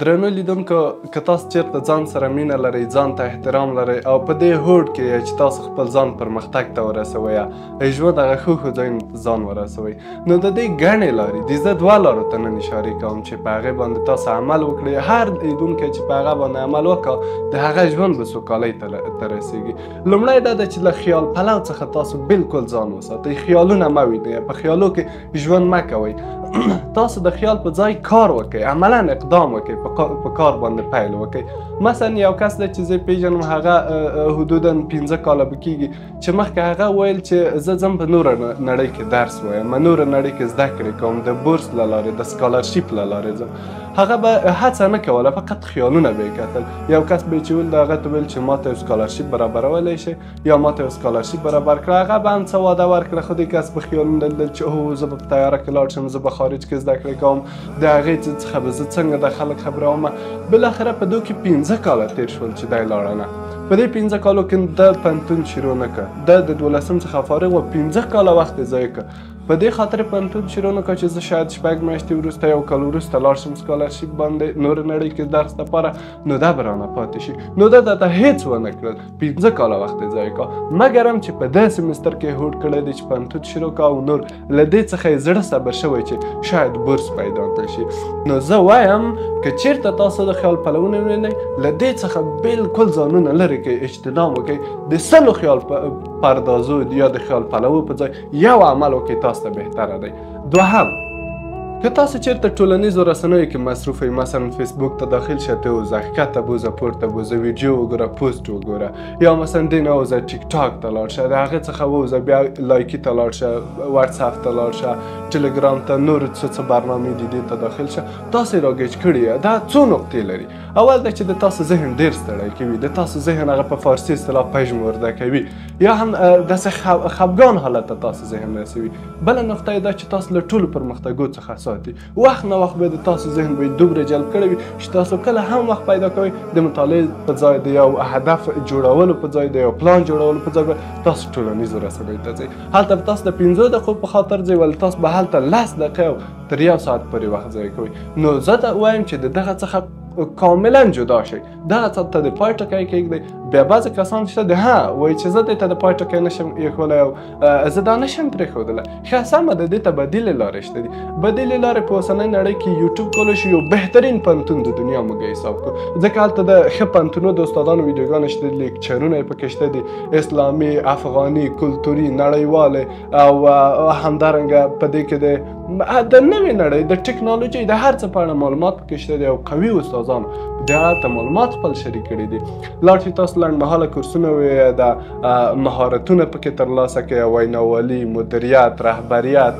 درنو لیدونکو که تاسو چیرته ځان سره مینه لرئ، ځان ته احترام لرئ او په دې هوډ کې یې چې تاسو خپل ځان پرمختګ ته ورسوئ یا ژوند هغه ښو ځایونو ته ځان ورسوئ، نو د دې ګڼې لارې دي. زه دوه لارو ته نن اشارې کوم چې په هغې باندې تاسو عمل وکړئ. هر لیدونکی چې په هغه باندې عمل وکړه د هغه ژوند به سوکالۍ ته رسېږي. لومړی دا ده چې له خیال پلو څخه تاسو بالکل ځان وساتئ. خیالونه مه وینئ، په خیالو کې ژوند مه کوئ. تاسو د خیال په ځای کار وکړئ، عملا اقدام وکړئ، په کار باندې پیل وکړئ. مثلا یو کس دی چې زه پیژنم، هغه حدودا 15 کاله به کېږي چې مخکې هغه ویل چې زه ځم په نوره نړۍ کې درس وایم، نوره نړۍ کې زده کړې کوم، د بورس له لارې د سکالرشیپ له لارې ځم. هغه به هڅه نه کوله، فقط خیالونه به یې کتل. یو کس به یې چې ویل د هغه ته ویل چې ما ته یو سکالرشیپ برابرولی شي یا ما ته یو سکالرشیپ برابر کړه، هغه به هم څه وعده ورکړه، خو دې کس به خیالونه لیدل چې اوه زه به په تیاره کې لاړ شم، زه به خارج کې زده کړې کوم، د هغې څخه به زه څنګه د خلک خبروم. بالاخره په دو کې 15 کاله تېر شول چې دی لاړه نه. په دې 15 کالو کې د پوهنتون شروع نه کړه، د 12 څخه فارغ و، 15 کاله وخت یې ضایع کړه. په دې خاطر پوهنتون شروع نه کړه چې زه شاید 6 میاشتې وروسته، یو کال وروسته لاړ شم سکالرشیپ باندې نورې نړۍ کې درس دپاره، نو دا به رانه پاتې شي. نو ده درته هېڅ ونه کړل، 15 کاله وخت یې ضایع کړه، مګر هم چې په دې سمستر کې هوډ کړی دی چې پوهنتون شروع کړه او نور له دې څخه یې زړه صبر شوی چې شاید بورس پیدا نه شي. نو زه وایم که چېرته تاسو د خیال پلوونه وینئ، له دې څخه بالکل ځانونه لرې کړئ، اجتناب وکړئ. د 100 خیال پردازو یا د خیال پلوو په ځای یو عمل وکړئ، تاسو ته بهتره دی. دوهم، که تاسو چیرته ټولنیزو رسنیو کې مصروف یئ، مثلا فیسبوک ته داخل شه، ته وځه، ښکته بوځه، پورته بوځه، ویډیو وګوره، پوسټ وګوره، یا مثلا دې نه وځه ټیک ټاک ته لاړ شه، د هغې څخه ووځه بیا لایکي ته لاړ شه، واتساپ ته لاړ شه، ټلګرام ته، نور څه برنامې دي دې ته داخل شه. تاسو یې راګیج کړي یه. دا څو نقطې لري. اول دا چې د تاسو ذهن ډېر ستړی کوي، د تاسو ذهن هغه په فارسي اصطلاح پژمرده کوي، یا هم داسې خفګان حالت ته تاسو ذهن رسوي. بله نقطه یې دا چې تاسو له ټولو پرمختګو څخه ساتي. وخت نه وخت به د تاسو ذهن به دومره جلب کړی وي چې تاسو کله هم وخت پیدا کوئ د مطالعې په ځای د یو هدف جوړولو په ځای د یو پلان جوړولو په ځای به تاسو ټولنیزو رسنیو ته ځئ. هلته به تاسو د 15 دقیقو په خاطر ځئ، ولې تاسو به هلته 10 دقیقې تر 1 ساعت پورې وخت ضایع کوئ. نو زه وایم چې د دغه څخه کاملا جدا شئ، دغه ته د پای ټکی کېږدئ. بیا بعضې کسان شته د وایي چې زه دې ته د پای ټکی نشم ایښولی او زه دا نشم پرېښودلی. ښه سمه ده، دې ته بدیلې لارې شته دي. بدیلې لارې په اوسنۍ نړۍ کې یوټیوب کولی شي یو بهترین پوهنتون د دنیا موږ حساب کړو، ځکه هلته د ښه پوهنتونو د استادانو ویډیوګانې شته دي، لیکچرونه یې پکې شته دي، اسلامي، افغاني، کلتوري، نړیوالې، او همدارنګه په دې کې د نوې نړۍ د ټکنالوژۍ د هر څه په اړه معلومات پکې شته دي، او قوي استادانو د هغه مالومات خپل شریک کړي دي. لاړ شئ تاسو لنډمهاله کورسونه د مهارتونه پکې ترلاسه کړئ، ویناوالي، مدیریت، رهبریت،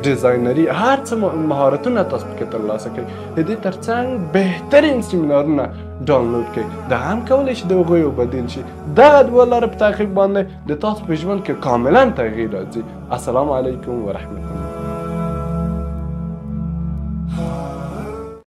ډیزاینري، هر څه مهارتونه تاسو پکې ترلاسه کړئ. د دې ترڅنګ بهترین سیمینارونه ډاونلوډ کړئ. دا هم کولی شي د هغوی یو بدیل شي. دغه دوه لارې په تعقیب باندې د تاسو په ژوند کې کاملا تغییر راځي. السلام علیکم ورحمة الله.